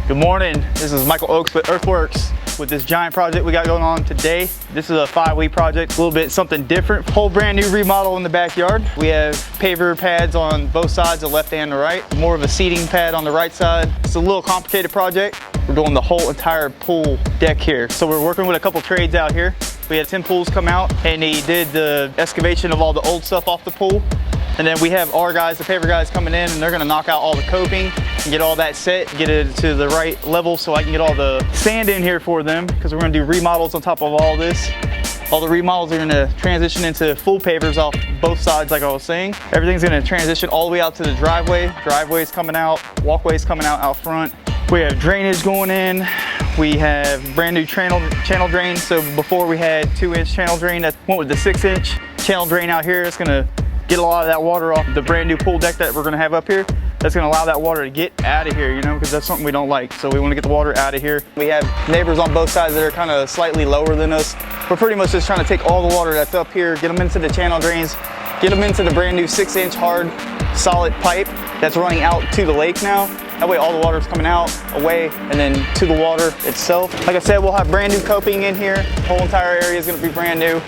Good morning, this is Michael Oakes with Earthworks with this giant project we got going on today. This is a 5-week project, a little bit something different. Whole brand new remodel in the backyard. We have paver pads on both sides, the left and the right. More of a seating pad on the right side. It's a little complicated project. We're doing the whole entire pool deck here. So we're working with a couple trades out here. We had 10 pools come out and he did the excavation of all the old stuff off the pool. And then we have our guys, the paver guys, coming in and they're gonna knock out all the coping and get all that set, get it to the right level so I can get all the sand in here for them, because we're gonna do remodels on top of all this. All the remodels are gonna transition into full pavers off both sides, like I was saying. Everything's gonna transition all the way out to the driveway. Driveway's coming out, walkway's coming out front. We have drainage going in. We have brand new channel drain. So before we had 2-inch channel drain that went with the 6-inch channel drain out here. It's gonna get a lot of that water off the brand new pool deck that we're gonna have up here. That's gonna allow that water to get out of here, you know, because that's something we don't like. So we wanna get the water out of here. We have neighbors on both sides that are kind of slightly lower than us. We're pretty much just trying to take all the water that's up here, get them into the channel drains, get them into the brand new 6-inch hard, solid pipe that's running out to the lake now. That way all the water's coming out, away, and then to the water itself. Like I said, we'll have brand new coping in here. The whole entire area is gonna be brand new.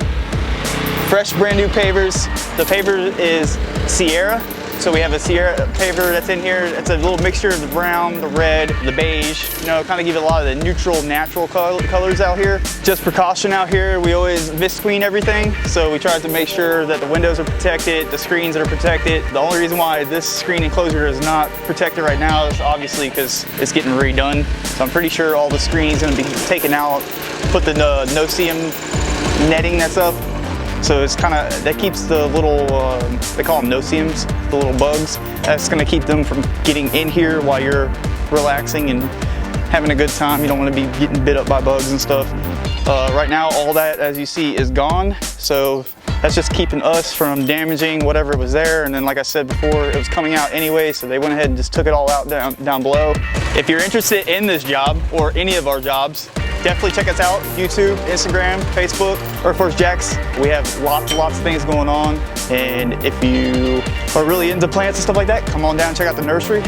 Fresh, brand new pavers. The paver is Sierra. So we have a Sierra paver that's in here. It's a little mixture of the brown, the red, the beige. You know, kind of give it a lot of the neutral, natural colors out here. Just precaution out here, we always visqueen everything. So we try to make sure that the windows are protected, the screens that are protected. The only reason why this screen enclosure is not protected right now is obviously because it's getting redone. So I'm pretty sure all the screen's gonna be taken out, put the no-seam netting that's up. So it's kind of, that keeps the little, they call them no-seams, the little bugs. That's gonna keep them from getting in here while you're relaxing and having a good time. You don't wanna be getting bit up by bugs and stuff. Right now, all that, as you see, is gone. So that's just keeping us from damaging whatever was there. And then, like I said before, it was coming out anyway, so they went ahead and just took it all out down below. If you're interested in this job or any of our jobs, definitely check us out, YouTube, Instagram, Facebook, Earthworks Jacks. We have lots of things going on. And if you are really into plants and stuff like that, come on down and check out the nursery.